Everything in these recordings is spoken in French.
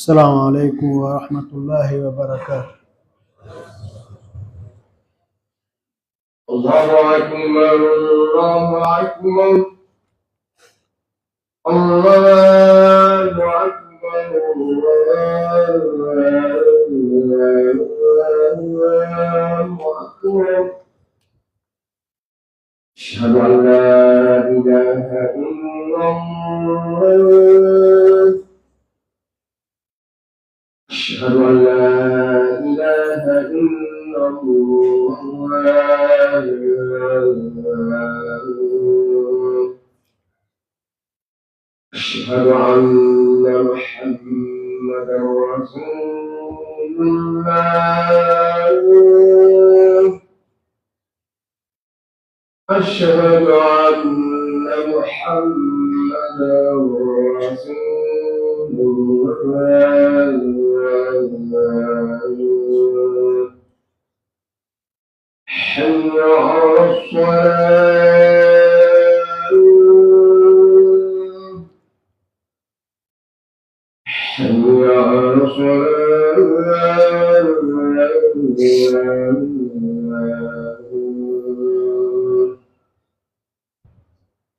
السلام عليكم ورحمة الله وبركاته. الله أكبر الله أكبر الله أكبر الله أكبر. أشهد أن لا إله إلا الله. أشهد أن لا إله إلا الله. أشهد أن محمدا رسول الله. أشهد أن محمدا رسول الله. حي على الصلاة. حي على الصلاة.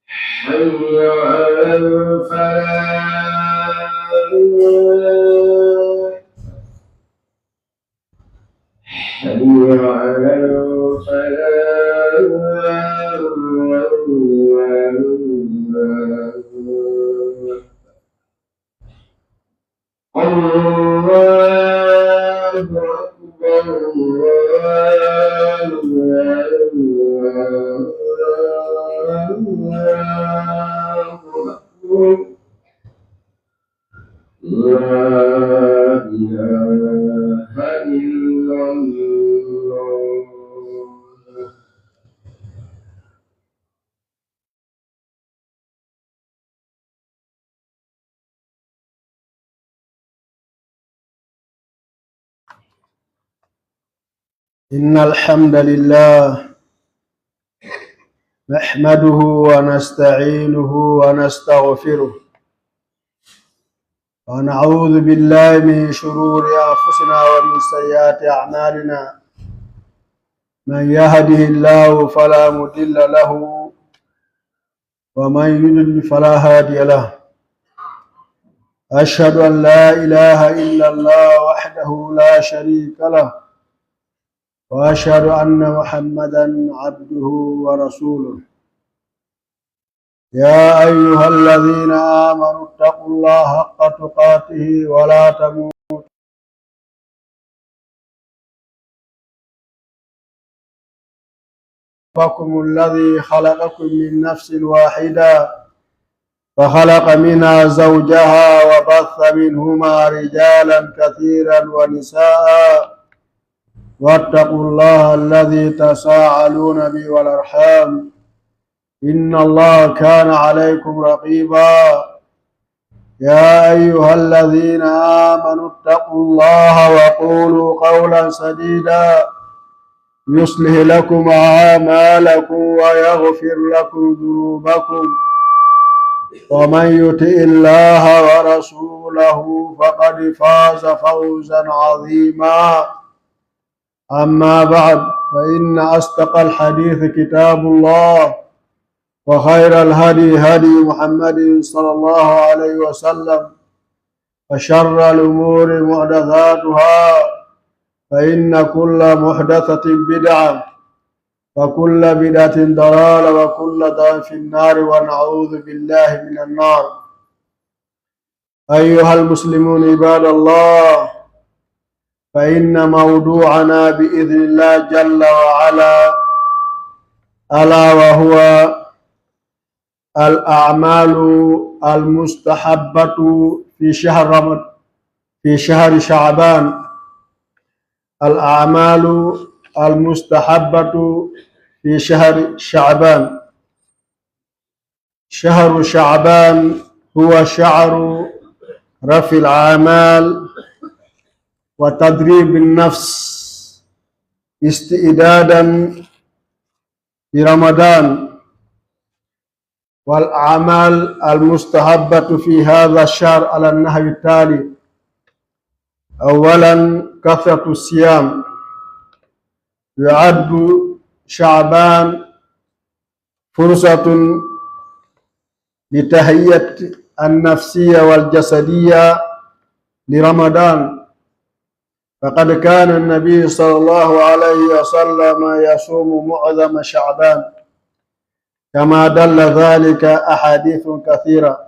حي على الفلاح. حي على الفلاح. الله أكبر الله أكبر. لا إله إلا الله. إن الحمد لله نحمده ونستعينه ونستغفره ونعوذ بالله من شرور أنفسنا ومن سيئات أعمالنا. من يهده الله فلا مضل له ومن يضلل فلا هادي له. أشهد أن لا إله إلا الله وحده لا شريك له، وأشهد أن محمدا عبده ورسوله. يا أيها الذين آمنوا اتقوا الله حق تقاته ولا تموتن ربكم الذي خلقكم من نفس واحدة فخلق منها زوجها وبث منهما رجالا كثيرا ونساء. واتقوا الله الذي تساءلون به والأرحام إن الله كان عليكم رقيبا. يا أيها الذين آمنوا اتقوا الله وقولوا قولا سديدا يصلح لكم أعمالكم ويغفر لكم ذنوبكم، ومن يطع الله ورسوله فقد فاز فوزا عظيما. أما بعد، فإن أصدق الحديث كتاب الله، وخير الهدي هدي محمد صلى الله عليه وسلم، وشر الأمور محدثاتها، فإن كل محدثة بدعة، وكل بدعة ضلالة، وكل ضلالة في النار، ونعوذ بالله من النار. أيها المسلمون عباد الله، فإن موضوعنا بإذن الله جل وعلا ألا وهو الأعمال المستحبة في شهر شعبان. الأعمال المستحبة في شهر شعبان. شهر شعبان هو شهر رفع الأعمال وتدريب النفس استعدادا لرمضان. والأعمال المستحبة في هذا الشهر على النحو التالي: أولا كثرة الصيام. يعد شعبان فرصة لتهيئة النفسية والجسدية لرمضان، فقد كان النبي صلى الله عليه وسلم يصوم معظم شعبان كما دل ذلك أحاديث كثيرة.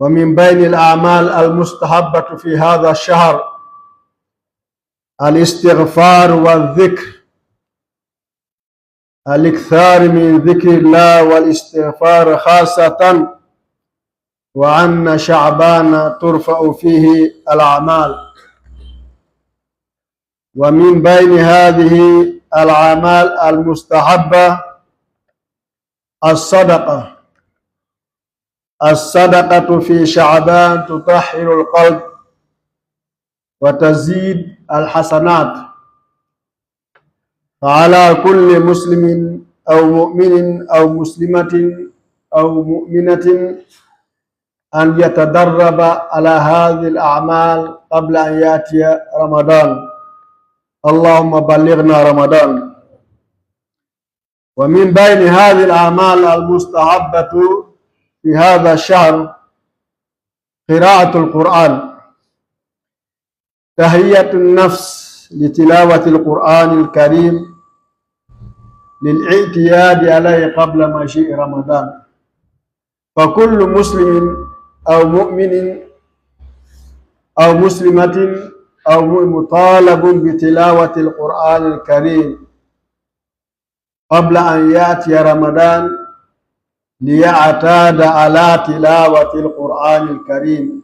ومن بين الأعمال المستحبة في هذا الشهر الاستغفار والذكر، الإكثار من ذكر الله والاستغفار خاصة، وأن شعبان ترفع فيه الأعمال. ومن بين هذه الأعمال المستحبة الصدقة في شعبان تطهر القلب وتزيد الحسنات، فعلى كل مسلم أو مؤمن أو مسلمة أو مؤمنة أن يتدرب على هذه الأعمال قبل أن يأتي رمضان. اللهم بلغنا رمضان. ومن بين هذه الأعمال المستحبة في هذا الشهر قراءة القرآن، تهيئة النفس لتلاوة القرآن الكريم للاعتياد عليه قبل مجيء رمضان، فكل مسلم أو مؤمن أو مسلمة أو مطالب بتلاوة القرآن الكريم قبل أن يأتي رمضان ليعتاد على تلاوة القرآن الكريم،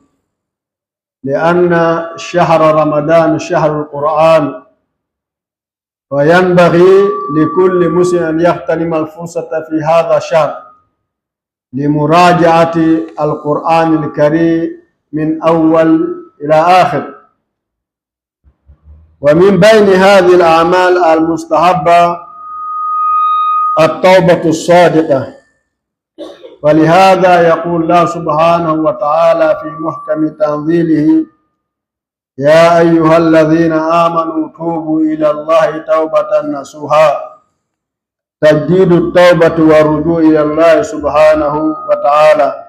لأن شهر رمضان شهر القرآن، وينبغي لكل مسلم أن يغتنم الفرصة في هذا الشهر لمراجعة القرآن الكريم من أول إلى آخر. ومن بين هذه الأعمال المستحبة التوبة الصادقة، ولهذا يقول الله سبحانه وتعالى في محكم تنزيله: يا أيها الذين آمنوا توبوا إلى الله توبة نصوحا، تجديد التوبة والرجوع إلى الله سبحانه وتعالى.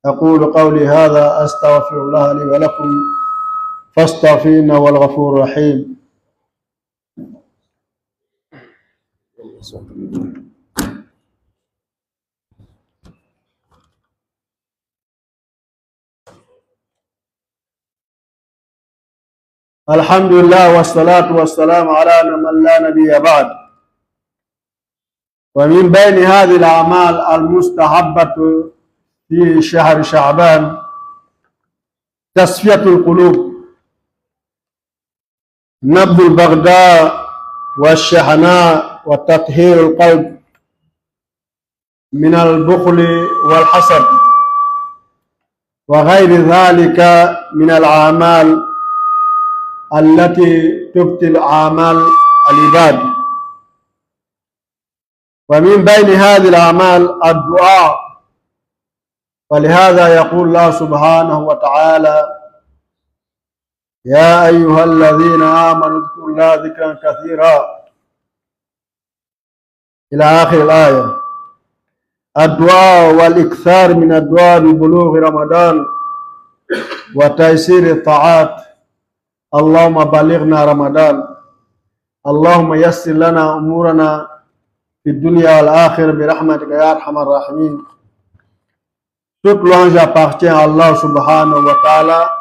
أقول قولي هذا أستغفر الله لي ولكم فاستغفروه والغفور الرحيم. الحمد لله والصلاة والسلام على من لا نبي بعد. ومن بين هذه الأعمال المستحبة في شهر شعبان تصفية القلوب، نبذ البغضاء والشحناء وتطهير القلب من البخل والحسد وغير ذلك من الأعمال التي تبطل أعمال العباد. ومن بين هذه الأعمال الدعاء، ولهذا يقول الله سبحانه وتعالى: يا أيها الذين آمنوا اذكروا الله ذكرا كثيرا إلى آخر الآية. الدعاء والإكثار من الدعاء ببلوغ رمضان وتيسير الطاعات. اللهم بلغنا رمضان. اللهم يسر لنا أمورنا في الدنيا والآخرة برحمتك يا أرحم الراحمين. Toute louange appartient à Allah subhanahu wa ta'ala,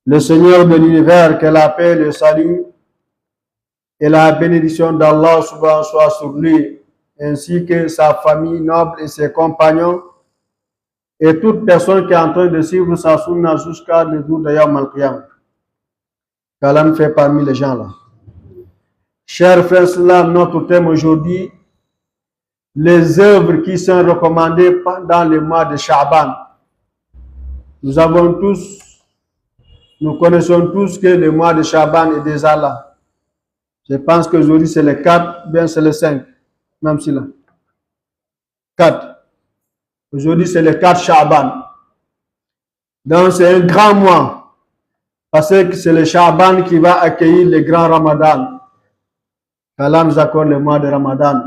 le Seigneur de l'univers, que la paix, le salut et la bénédiction d'Allah subhanahu soit sur lui, ainsi que sa famille noble et ses compagnons, et toute personne qui est en train de suivre sa sunna jusqu'à le jour de Yawm al-Qiyam. Qu'Allah nous fait parmi les gens là. Chers frères islam, notre thème aujourd'hui, les œuvres qui sont recommandées pendant le mois de Sha'ban. Nous connaissons tous que le mois de Sha'ban est déjà là. Je pense qu'aujourd'hui c'est le 4, bien c'est le 5, même si là. 4. Aujourd'hui c'est le 4 Sha'ban. Donc c'est un grand mois. Parce que c'est le Sha'ban qui va accueillir le grand Ramadan. qu'Allah nous accorde le mois de Ramadan.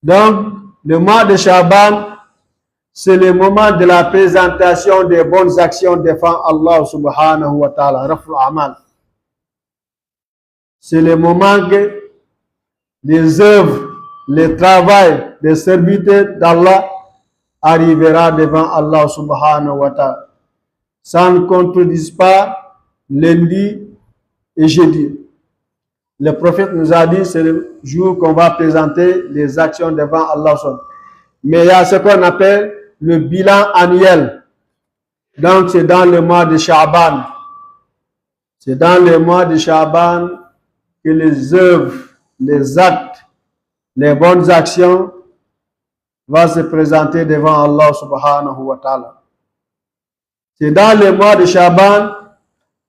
Donc, le mois de Sha'ban, c'est le moment de la présentation des bonnes actions devant Allah subhanahu wa ta'ala, Raful Amal. C'est le moment que les œuvres, le travail des serviteurs d'Allah arrivera devant Allah subhanahu wa ta'ala. Ça ne contredit pas lundi et jeudi. Le prophète nous a dit c'est le jour qu'on va présenter les actions devant Allah. Mais il y a ce qu'on appelle le bilan annuel. Donc c'est dans le mois de Sha'ban. C'est dans le mois de Sha'ban que les œuvres, les actes, les bonnes actions vont se présenter devant Allah subhanahu wa ta'ala. C'est dans le mois de Sha'ban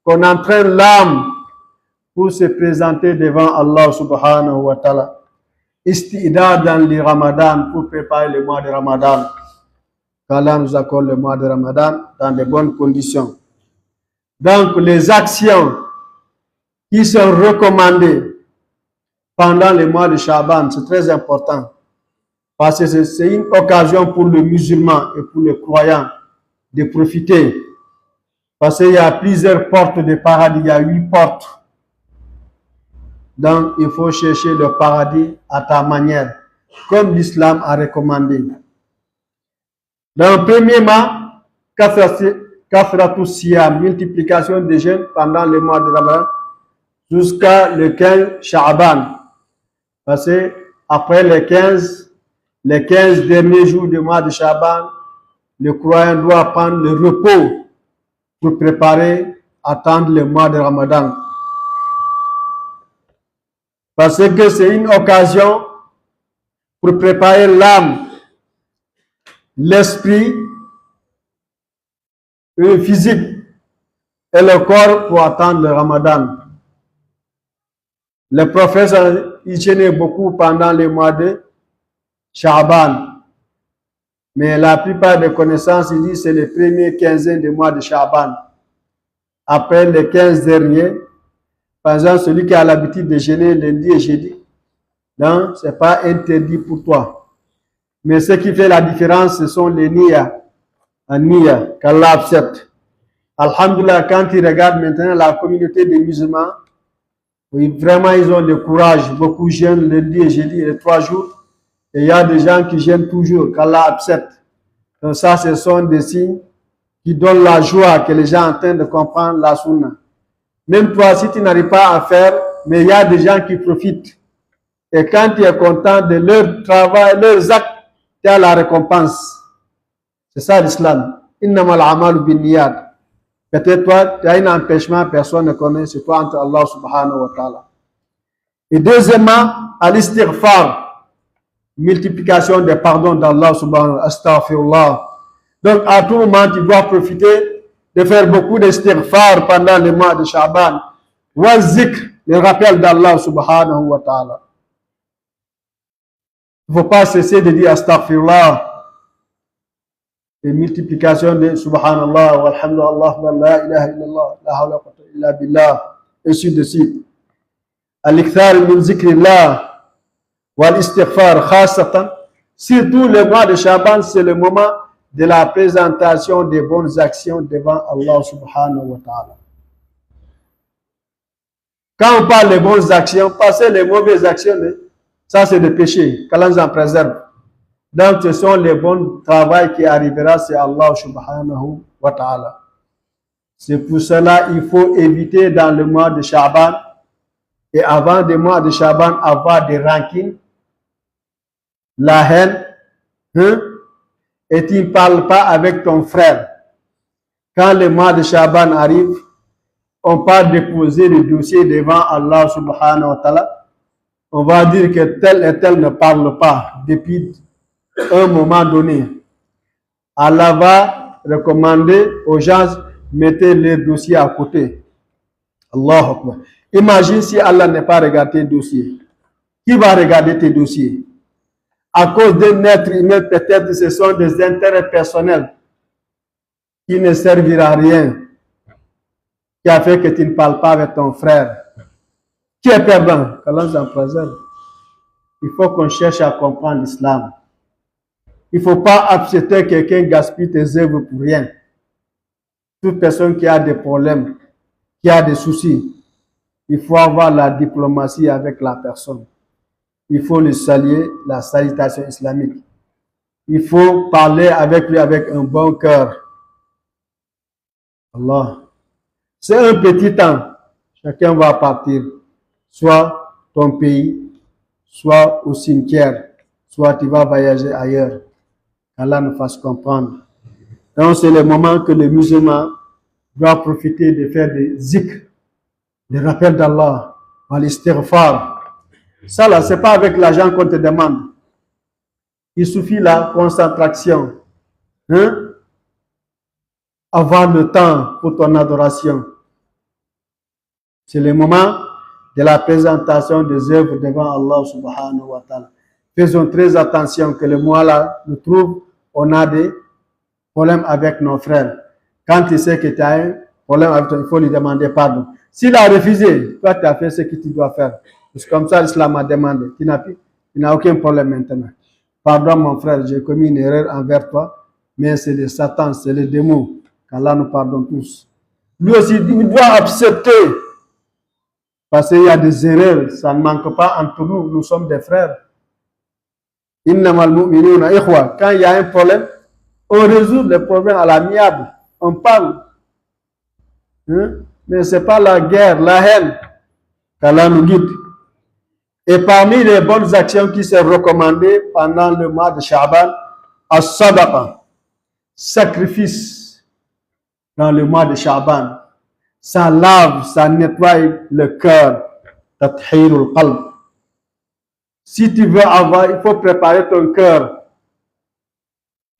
qu'on entraîne l'âme pour se présenter devant Allah subhanahu wa ta'ala. Istidad dans le Ramadan pour préparer le mois de Ramadan. Qu'Allah nous accorde le mois de Ramadan dans de bonnes conditions. Donc les actions qui sont recommandées pendant le mois de Sha'ban, c'est très important. Parce que c'est une occasion pour le musulman et pour le croyant de profiter. Parce qu'il y a plusieurs portes de paradis, il y a 8 portes. Donc, il faut chercher le paradis à ta manière, comme l'islam a recommandé. Donc, premièrement, Kathratu Siyam, multiplication des jeûnes pendant le mois de Ramadan, jusqu'à le 15 Sha'ban. Parce que après les 15 derniers jours du mois de Sha'ban, le croyant doit prendre le repos pour préparer, attendre le mois de Ramadan. Parce que c'est une occasion pour préparer l'âme, l'esprit, le physique et le corps pour attendre le Ramadan. Le prophète il jeûnait beaucoup pendant le mois de Sha'ban. Mais la plupart des connaissances, il dit c'est les premiers 15 du mois de Sha'ban. Après les 15 derniers, par exemple, celui qui a l'habitude de jeûner lundi et jeudi, donc ce n'est pas interdit pour toi. Mais ce qui fait la différence, ce sont les niyas, qu'Allah accepte. Alhamdulillah, quand il regarde maintenant la communauté des musulmans, oui, vraiment ils ont le courage, beaucoup jeûnent lundi et jeudi, les 3 jours. Et il y a des gens qui jeûnent toujours, qu'Allah accepte. Donc ça, ce sont des signes qui donnent la joie que les gens sont en train de comprendre la sunna. Même toi, si tu n'arrives pas à faire, mais il y a des gens qui profitent. Et quand tu es content de leur travail, leurs actes, tu as la récompense. C'est ça l'islam. Innamal amalu bin niyat. Peut-être toi, tu as un empêchement, personne ne connaît, c'est toi entre Allah subhanahu wa ta'ala. Et deuxièmement, al-istighfar, multiplication des pardons d'Allah subhanahu wa ta'ala, astaghfirullah. Donc à tout moment, tu dois profiter de faire beaucoup d'istighfar pendant le mois de Sha'ban. Wa zikr, le rappel d'Allah subhanahu wa ta'ala. Il ne faut pas cesser de dire astaghfirullah. Et multiplication de subhanallah, walhamdulillah, wa la ilaha illallah, la hawla wa quwwata illa billah, et ainsi de suite. Al-ikthar min zikrillah, wal istighfar khasatan. Surtout le mois de Sha'ban, c'est le moment de la présentation des bonnes actions devant Allah subhanahu wa ta'ala. Quand on parle de bonnes actions, passer les mauvaises actions, ça c'est des péchés, qu'Allah nous en préserve. Donc ce sont les bons travaux qui arriveront, c'est Allah subhanahu wa ta'ala. C'est pour cela qu'il faut éviter dans le mois de Sha'ban et avant le mois de Sha'ban avoir des rancines, la haine, et tu ne parles pas avec ton frère. Quand le mois de Sha'ban arrive, on part déposer le dossier devant Allah subhanahu wa ta'ala. On va dire que tel et tel ne parle pas depuis un moment donné. Allah va recommander aux gens, mettez les dossiers à côté. Allahu Akbar. Imagine si Allah n'est pas regardé tes dossiers. Qui va regarder tes dossiers? À cause d'un être humain, peut-être ce sont des intérêts personnels qui ne serviront à rien. qui a fait que tu ne parles pas avec ton frère. Qui est perdant? Qu'Allah nous en préserve. Il faut qu'on cherche à comprendre l'islam. Il ne faut pas accepter que quelqu'un gaspille tes œuvres pour rien. Toute personne qui a des problèmes, qui a des soucis, il faut avoir la diplomatie avec la personne. Il faut le saluer, la salutation islamique. Il faut parler avec lui avec un bon cœur. Allah. C'est un petit temps. Chacun va partir. Soit ton pays, soit au cimetière, soit tu vas voyager ailleurs. Qu'Allah nous fasse comprendre. Donc c'est le moment que le musulman doit profiter de faire des zikr, des rappels d'Allah, l'istighfar. Ça là, c'est pas avec l'argent qu'on te demande. Il suffit la concentration. Hein? Avoir le temps pour ton adoration. C'est le moment de la présentation des œuvres devant Allah subhanahu wa ta'ala. Faisons très attention que le mois là nous trouve, on a des problèmes avec nos frères. Quand tu sais que tu as un problème avec toi, il faut lui demander pardon. S'il a refusé, toi tu as fait ce que tu dois faire. C'est comme ça l'islam a demandé. Tu n'as aucun problème maintenant. Pardon mon frère, j'ai commis une erreur envers toi, mais c'est le Satan, c'est le démon. Qu'Allah nous pardonne tous. Lui aussi, il doit accepter. Parce qu'il y a des erreurs, ça ne manque pas entre nous, nous sommes des frères. Innamal mu'minuna ikhwa. Quand il y a un problème, on résout le problème à l'amiable. On parle. Hein? Mais ce n'est pas la guerre, la haine qu'Allah nous guide. Et parmi les bonnes actions qui sont recommandées pendant le mois de Sha'ban, as-sadaqa, sacrifice dans le mois de Sha'ban. Ça lave, ça nettoie le cœur. Tathhirul qalb. Si tu veux avoir, il faut préparer ton cœur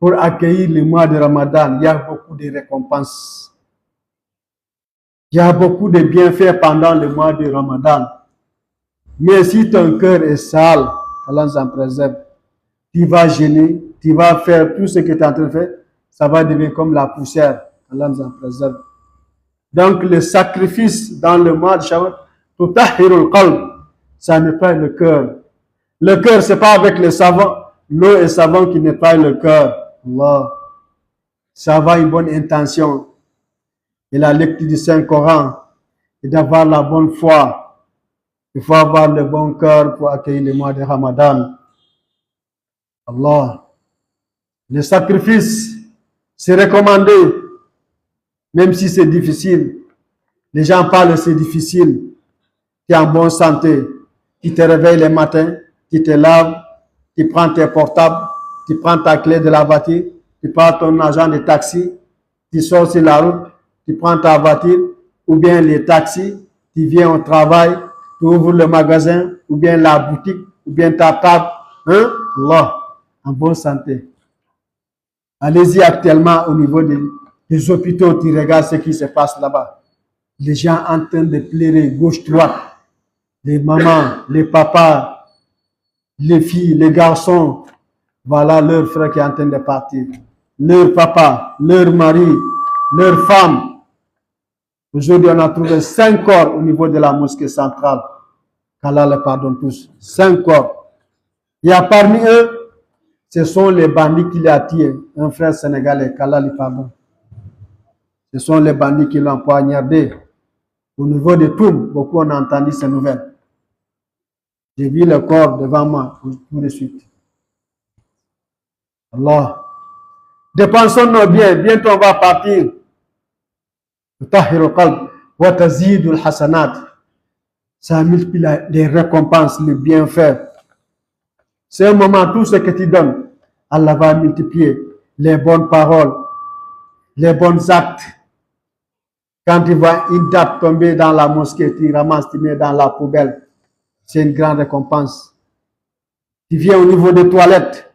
pour accueillir le mois de Ramadan. Il y a beaucoup de récompenses. Il y a beaucoup de bienfaits pendant le mois de Ramadan. Mais si ton cœur est sale, Allah nous en préserve, tu vas gêner, tu vas faire tout ce que tu es en train de faire, ça va devenir comme la poussière. Allah nous en préserve. Donc le sacrifice dans le mois de Shawwal, tutahhirul qalb, ça nettoie le cœur. Le cœur, c'est pas avec le savon, l'eau et savon qui nettoie le cœur. Allah. Ça va une bonne intention. Et la lecture du Saint-Coran, et d'avoir la bonne foi. Il faut avoir le bon cœur pour accueillir le mois de Ramadan. Allah. Le sacrifice, c'est recommandé. Même si c'est difficile, les gens parlent, c'est difficile. Tu es en bonne santé, tu te réveilles le matin, tu te laves, tu prends tes portables, tu prends ta clé de la voiture, tu prends ton agent de taxi, tu sors sur la route, tu prends ta voiture, ou bien les taxis, tu viens au travail, tu ouvres le magasin, ou bien la boutique, ou bien ta table. Hein? Allah, en bonne santé. Allez-y actuellement au niveau des hôpitaux, tu regardes ce qui se passe là-bas. Les gens en train de pleurer gauche-droite. Les mamans, les papas, les filles, les garçons. Voilà leur frère qui est en train de partir. Leur papa, leur mari, leur femme. Aujourd'hui, on a trouvé 5 corps au niveau de la mosquée centrale. Qu'Allah les pardonne tous. 5 corps. Il y a parmi eux, ce sont les bandits qui l'ont tué. Un frère sénégalais, qu'Allah les pardonne. Ce sont les bandits qui l'ont poignardé. Au niveau de Toum, beaucoup ont entendu ces nouvelles. J'ai vu le corps devant moi tout de suite. Allah. Dépensons nos biens. Bientôt on va partir. Ça multiplie les récompenses, les bienfaits. C'est un moment, tout ce que tu donnes, Allah va multiplier les bonnes paroles, les bons actes. Quand tu vois une date tomber dans la mosquée, tu ramasses, tu mets dans la poubelle. C'est une grande récompense. Tu viens au niveau des toilettes.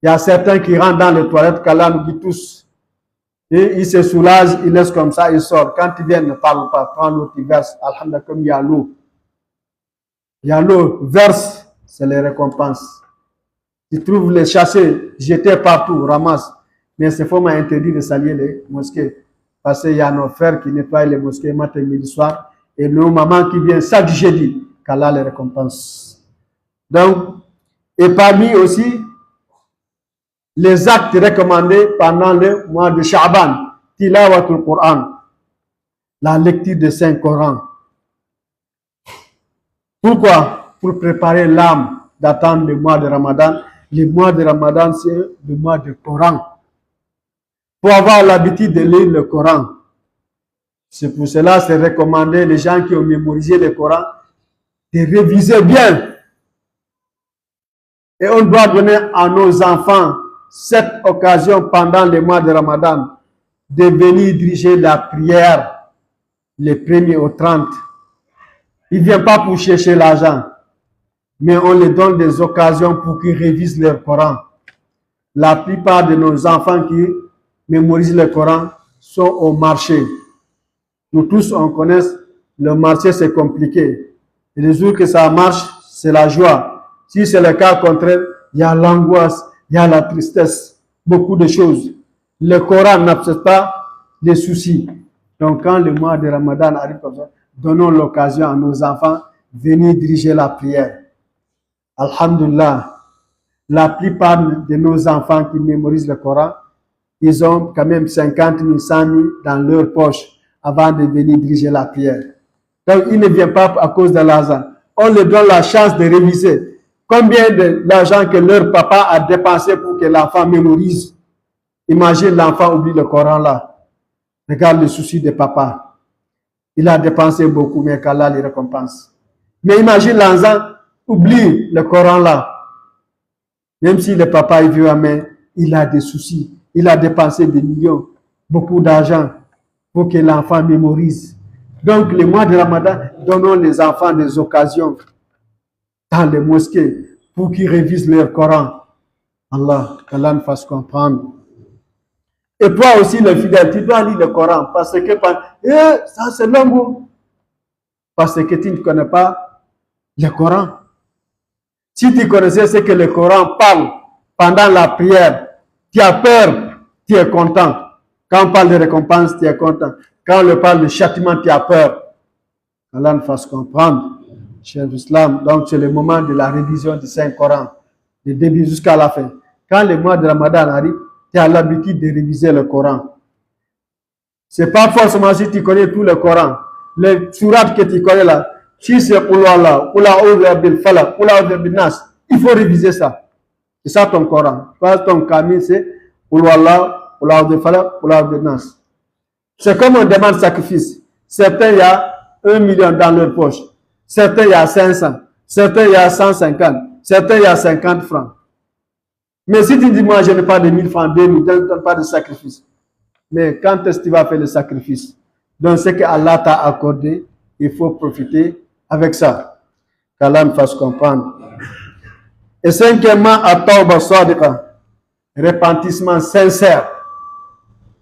Il y a certains qui rentrent dans les toilettes, qu'Allah nous dit tous. Et ils se soulagent, ils laissent comme ça, ils sortent. Quand ils viennent, ne parlent pas, prends l'eau, tu verses. Alhamdulillah, comme il y a l'eau. Il y a l'eau, verse, c'est les récompenses. Tu trouves les chassés, jetés partout, ramasse. Mais c'est faux, m'a interdit de saluer les mosquées. parce qu'il y a nos frères qui nettoient les mosquées matin, midi, soir, et nos mamans qui viennent chaque jeudi, qu'Allah les récompense. Donc, et parmi aussi les actes recommandés pendant le mois de Sha'ban, Tilawatul Qur'an, la lecture du Saint-Coran. Pourquoi? Pour préparer l'âme d'attendre le mois de Ramadan. Le mois de Ramadan, c'est le mois du Coran. Pour avoir l'habitude de lire le Coran. C'est pour cela que c'est recommandé, les gens qui ont mémorisé le Coran, de réviser bien. Et on doit donner à nos enfants cette occasion pendant le mois de Ramadan de venir diriger la prière les 1er au 30. Ils ne viennent pas pour chercher l'argent, mais on les donne des occasions pour qu'ils révisent leur Coran. La plupart de nos enfants qui mémorisent le Coran sont au marché. Nous tous, on connaît, le marché c'est compliqué. Et les jours que ça marche, c'est la joie. Si c'est le cas contraire, il y a l'angoisse, il y a la tristesse, beaucoup de choses. Le Coran n'absente pas les soucis. Donc quand le mois de Ramadan arrive comme ça, donnons l'occasion à nos enfants de venir diriger la prière. Alhamdulillah, la plupart de nos enfants qui mémorisent le Coran, ils ont quand même 50 000, 100 000 dans leur poche avant de venir diriger la prière. Donc, ils ne viennent pas à cause de l'argent. On leur donne la chance de réviser. Combien d'argent que leur papa a dépensé pour que l'enfant mémorise? Imagine l'enfant oublie le Coran là. Regarde le souci de papa. Il a dépensé beaucoup, mais qu'Allah les récompense. Mais imagine l'enfant oublie le Coran là. Même si le papa est vieux, mais il a des soucis. Il a dépensé des millions, beaucoup d'argent pour que l'enfant mémorise. Donc, le mois de Ramadan, donnons les enfants des occasions dans les mosquées pour qu'ils révisent leur Coran. Allah, qu'Allah nous fasse comprendre. Et toi aussi, le fidèle, tu dois lire le Coran parce que ça c'est long. Parce que tu ne connais pas le Coran. Si tu connaissais ce que le Coran parle pendant la prière, tu as peur, tu es content. Quand on parle de récompense, tu es content. Quand on parle de châtiment, tu as peur. Allah nous fasse comprendre, cher Islam. Donc, c'est le moment de la révision du Saint-Coran, du début jusqu'à la fin. Quand le mois de Ramadan arrive, tu as l'habitude de réviser le Coran. Ce n'est pas forcément si tu connais tout le Coran. Les sourates que tu connais là, si c'est Allah, il faut réviser ça. C'est ça ton Coran. Pas ton Kamil, c'est Allah, c'est comme on demande sacrifice. Certains, il y a 1 million dans leur poche. Certains, il y a 500. Certains, il y a 150. Certains, il y a 50 francs. Mais si tu dis, moi, je n'ai pas de 1000 francs, 2000, je ne donne pas de sacrifice. Mais quand est-ce que tu vas faire le sacrifice? Donc, ce que Allah t'a accordé, il faut profiter avec ça. Qu'Allah me fasse comprendre. Et cinquièmement, at-tawba sadiqa, repentissement sincère.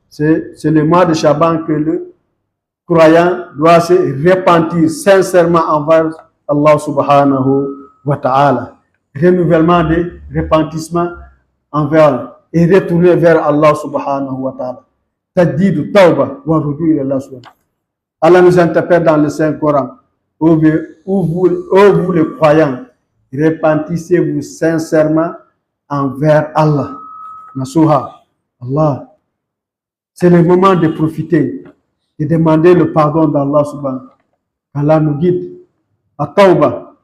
C'est le mois de Shaban que le croyant doit se repentir sincèrement envers Allah subhanahu wa ta'ala. Renouvellement de repentissement envers et retourner vers Allah subhanahu wa ta'ala. Taddidu tawba wa rudu ila Allah subhanahu. Allah nous interpelle dans le Saint-Coran. Ô vous les croyants, repentissez-vous sincèrement envers Allah. Nasuha. Allah. C'est le moment de profiter et demander le pardon d'Allah subhanahu. Allah nous guide à Tawba.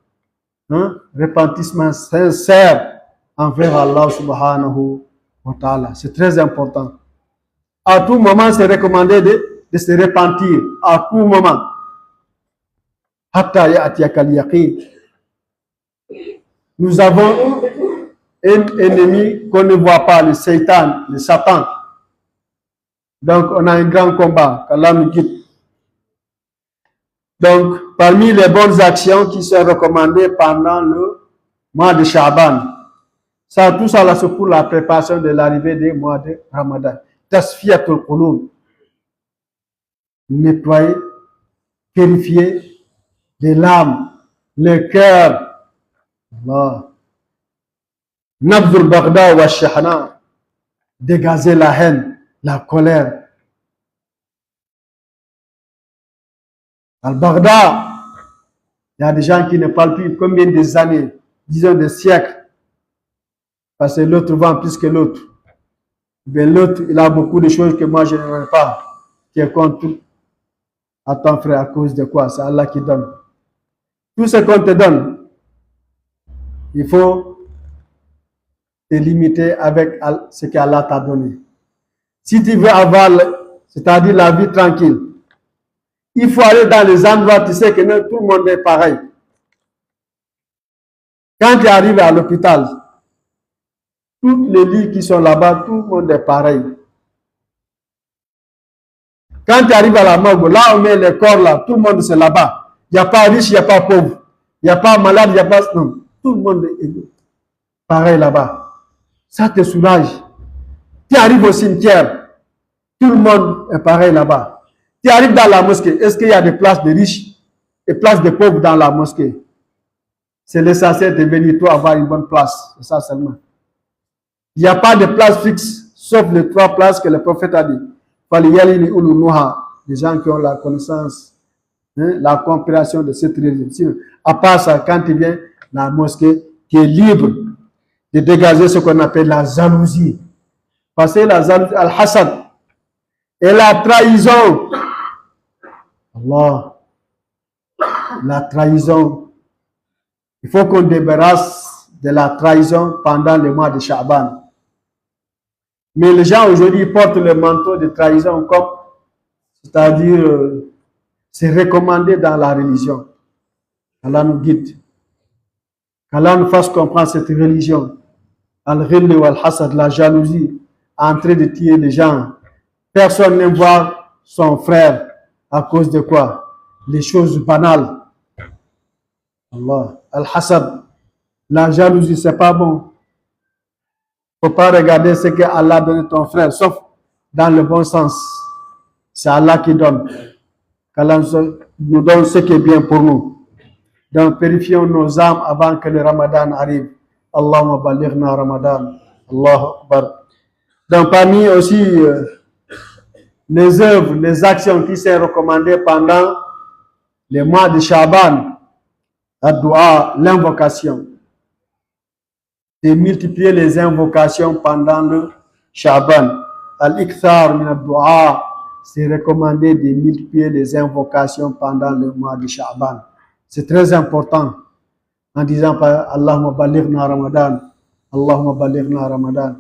Repentissement sincère envers Allah subhanahu wa ta'ala. C'est très important. À tout moment, c'est recommandé de se repentir. À tout moment. Hatta ya'tiyakal yaqin. Nous avons un ennemi qu'on ne voit pas, le Satan, le Satan. Donc, on a un grand combat, qu'Allah nous guide. Donc, parmi les bonnes actions qui sont recommandées pendant le mois de Sha'ban, ça, tout ça là, c'est pour la préparation de l'arrivée du mois de Ramadan. Tasfiyatul qulub. Nettoyer, purifier les larmes, le cœur. Allah. Nabzul Baghdad wa Shahna. Dégager la haine, la colère. Al-Baghdad, il y a des gens qui ne parlent plus combien des années, disons des siècles, parce que l'autre vend plus que l'autre. Mais l'autre, il a beaucoup de choses que moi je n'en ai pas, qui est contre à ton frère à cause de quoi? C'est Allah qui donne. Tout ce qu'on te donne, il faut te limiter avec ce qu'Allah t'a donné. Si tu veux avoir, c'est-à-dire la vie tranquille, il faut aller dans les endroits, tu sais que tout le monde est pareil. Quand tu arrives à l'hôpital, tous les lits qui sont là-bas, tout le monde est pareil. Quand tu arrives à la morgue, là on met les corps là, tout le monde c'est là-bas. Il n'y a pas riche, il n'y a pas pauvre. Il n'y a pas malade, il n'y a pas... Non. Tout le monde est pareil là-bas. Ça te soulage. Tu arrives au cimetière, tout le monde est pareil là-bas. Tu arrives dans la mosquée, est-ce qu'il y a des places de riches et places de pauvres dans la mosquée? C'est l'essentiel de venir toi avoir une bonne place. C'est ça seulement. Il n'y a pas de place fixe, sauf les 3 places que le prophète a dit. Les gens qui ont la connaissance, la compréhension de cette religion. À part ça, quand tu viens dans la mosquée, tu es libre de dégager ce qu'on appelle la jalousie. Parce que la jalousie, al-hasad, et la trahison. Allah, la trahison. Il faut qu'on débarrasse de la trahison pendant le mois de Sha'ban. Mais les gens aujourd'hui portent le manteau de trahison comme, c'est-à-dire, c'est recommandé dans la religion. Allah nous guide. Qu'Allah nous fasse comprendre cette religion. Al-Ghilli wal-Hasad, la jalousie, en train de tuer les gens. Personne n'aime voir son frère à cause de quoi? Les choses banales. Allah. Al-Hasad, la jalousie, c'est pas bon. Il ne faut pas regarder ce que Allah a donné à ton frère, sauf dans le bon sens. C'est Allah qui donne. Qu'Allah nous donne ce qui est bien pour nous. Donc, purifions nos âmes avant que le Ramadan arrive. Allahumma balighna Ramadan. Allahu Akbar. Donc, parmi aussi les œuvres, les actions qui sont recommandées pendant les mois de Sha'ban, ad-du'a, l'invocation. De multiplier les invocations pendant le Sha'ban. Al-ikthar min ad-du'a, c'est recommandé de multiplier les invocations pendant le mois de Sha'ban. C'est très important en disant Allahumma balighna Ramadan, Allahumma balighna Ramadan.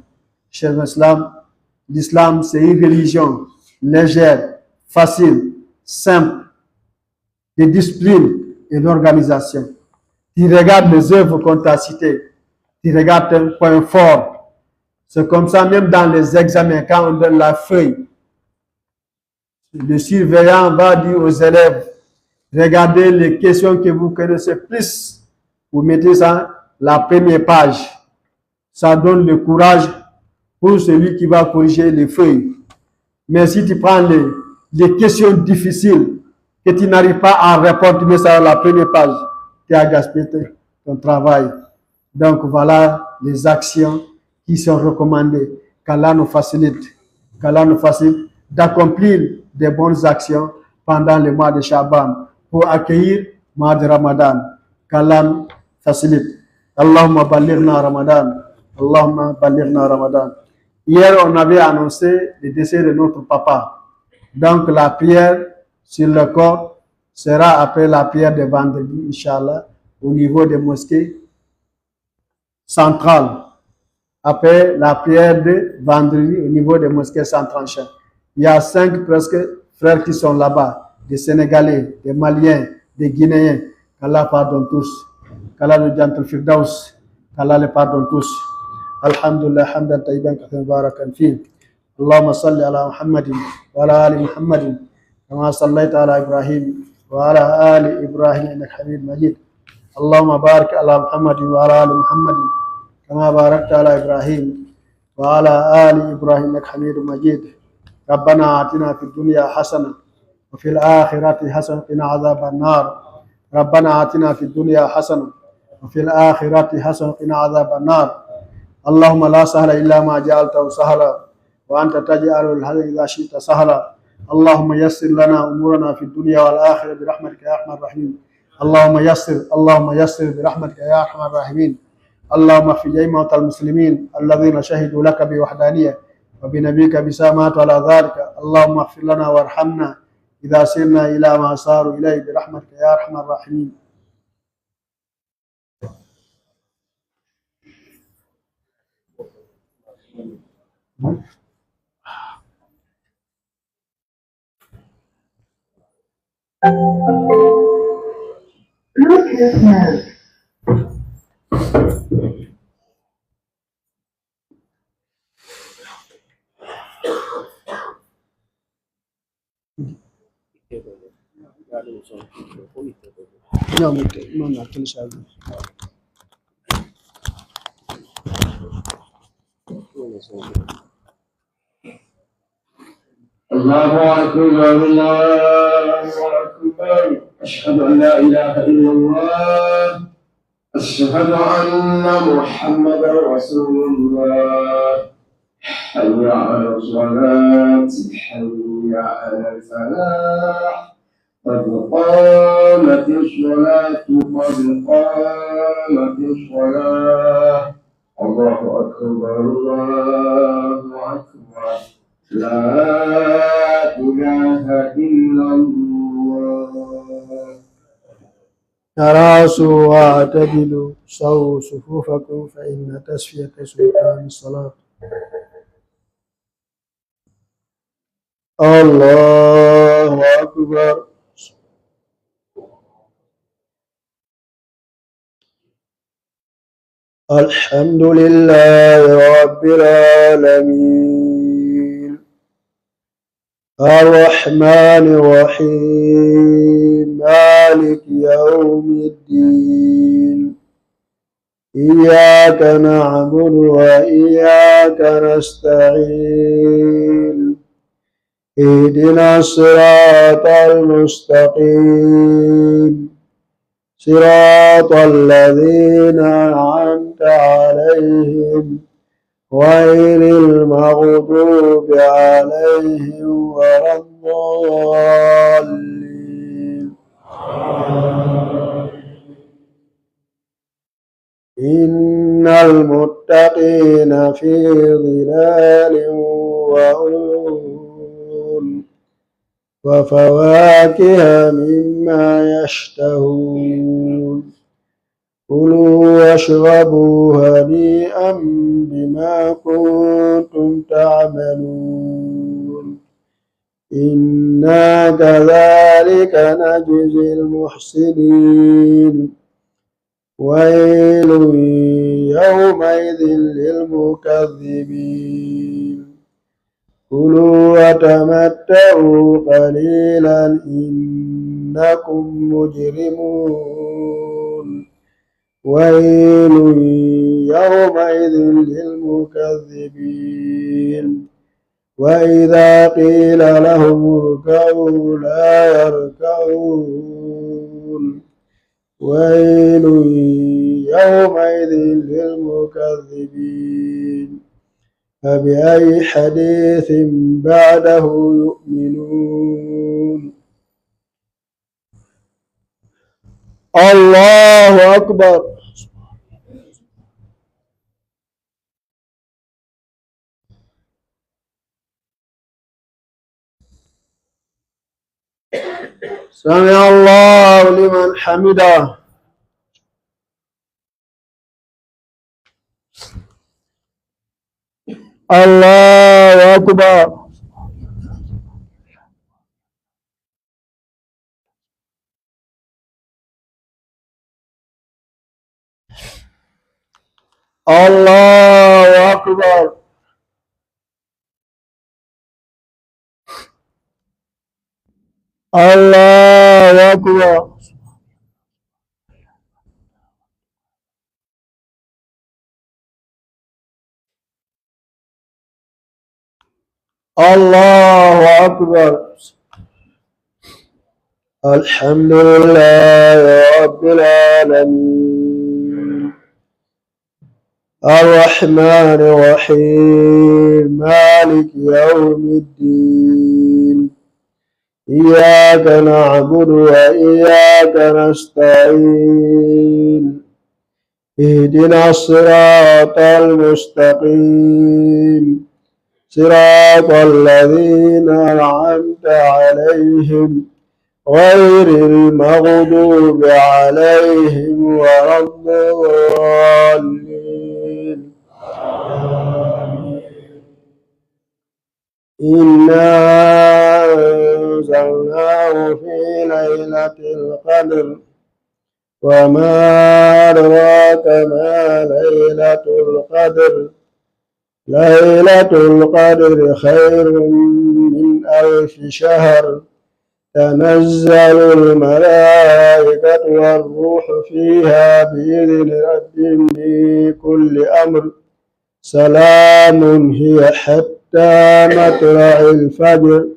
Chers Islam, l'islam c'est une religion légère, facile, simple, de discipline et d'organisation. Tu regardes les œuvres qu'on t'a citées, tu regardes un point fort. C'est comme ça même dans les examens, quand on donne la feuille, le surveillant va dire aux élèves, regardez les questions que vous connaissez plus, vous mettez ça la première page. Ça donne le courage pour celui qui va corriger les feuilles. Mais si tu prends les questions difficiles, que tu n'arrives pas à répondre, tu mets ça à la première page, tu as gaspillé ton travail. Donc voilà les actions qui sont recommandées. Qu'Allah nous facilite. Qu'Allah nous facilite d'accomplir des bonnes actions pendant le mois de Sha'ban pour accueillir le mois de Ramadan. Qu'Allah nous facilite. Allahumma balighna Ramadan. Allahumma balighna Ramadan. Hier, on avait annoncé le décès de notre papa. Donc la prière sur le corps sera après la prière de vendredi, Inch'Allah, au niveau des mosquées centrales. Après la prière de vendredi au niveau des mosquées centrales. Il y a 5 presque frères qui sont là-bas, des Sénégalais, des Maliens, des Guinéens. Qu'Allah pardonne tous. Qu'Allah nous donne le firdaus. Qu'Allah les pardonne tous. Alhamdulillah, hamdan tayyiban kathiran barakan fi. Allahumma salli ala Muhammadin wa ala ali Muhammadin kama sallaita ala Ibrahim wa ala ali Ibrahim innaka Hamidum Majid. Allahumma barik ala Muhammadin wa ala ali Muhammadin كما باركت على إبراهيم وعلى آل إبراهيم إنك حميد مجيد. ربنا آتنا في الدنيا حسنة وفي الآخرة حسنة وقنا عذاب النار. ربنا آتنا في الدنيا حسنة وفي الآخرة حسنة وقنا عذاب النار. اللهم لا سهل إلا ما جعلته سهلا وأنت تجعل الحزن إذا شئت سهلا. اللهم يسر لنا أمورنا في الدنيا والآخرة برحمتك يا أرحم الراحمين. اللهم يسر برحمتك يا أرحم الراحمين. اللهم اغفر جميع موتى المسلمين الذين شهدوا لك بوحدانية وبنبيك بسامات على ذلك. اللهم اغفر لنا وارحمنا إذا سرنا إلى ما صاروا إليه برحمتك يا أرحم الراحمين. Bluetooth mode. No, aquele chave. الله أكبر الله أكبر. أشهد أن لا إله إلا الله. أشهد أن محمدا رسول الله. حي على الصلاة حي على الفلاح. قد قامت الصلاة قد قامت الصلاة. الله أكبر الله أكبر. لا إله إلا الله. تراصوا واعتدلوا سووا صفوفكم فإن تسفية سلطان الصلاة. الله أكبر. الحمد لله رب العالمين الرحمن الرحيم مالك يوم الدين إياك نعبد وإياك نستعين اهدنا الصراط المستقيم صراط الذين أنعمت عليهم غير المغضوب عليهم ولا الضالين. إن المتقين في ظلال وعيون وفواكه مما يشتهون. كلوا واشربوا هنيئا بما كنتم تعملون. إنا كذلك نجزي المحسنين. ويل يومئذ للمكذبين. كلوا وتمتعوا قليلا إنكم مجرمون. ويل يومئذ للمكذبين. وإذا قيل لهم اركعوا لا يركعون. ويل يومئذ للمكذبين. فبأي حديث بعده يؤمنون. الله أكبر. سمع الله لمن حمده. الله أكبر. الله أكبر. الله أكبر. الله أكبر. الحمد لله رب العالمين الرحمن الرحيم مالك يوم الدين إياك نعبد وإياك نستعين اهدنا الصراط المستقيم صراط الذين أنعمت عليهم غير المغضوب عليهم ولا الضالين. إنا أنزلناه في ليلة القدر وما أدراك ما ليلة القدر ليلة القدر خير من 1000 شهر تنزل الملائكة والروح فيها بإذن ربهم من كل أمر سلام هي حتى مطلع الفجر.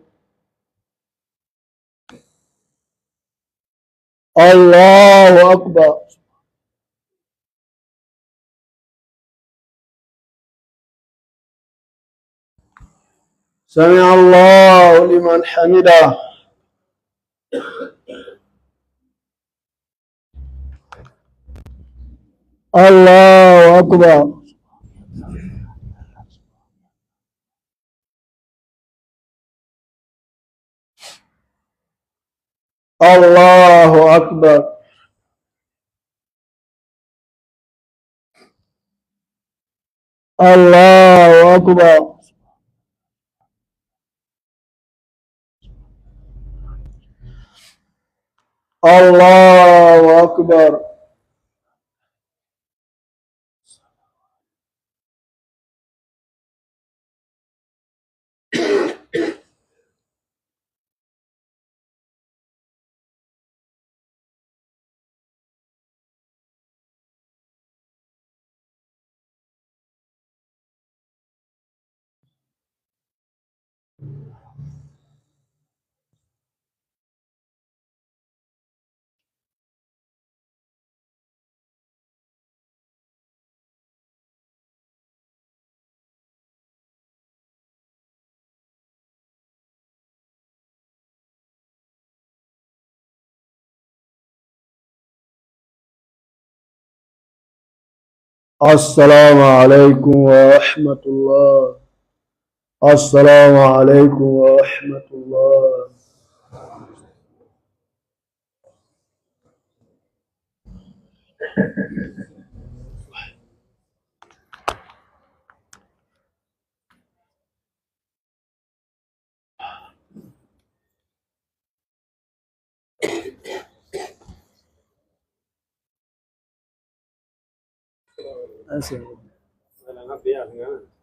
الله أكبر. سمع الله لمن حمده. الله أكبر. الله أكبر. الله أكبر. الله أكبر. السلام عليكم ورحمة الله. السلام عليكم ورحمة الله.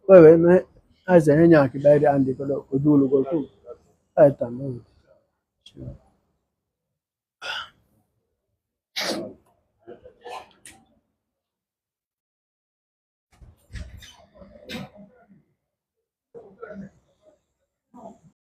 Wewe na asa henya kibaidi andi kodo kudulu goku aytanu.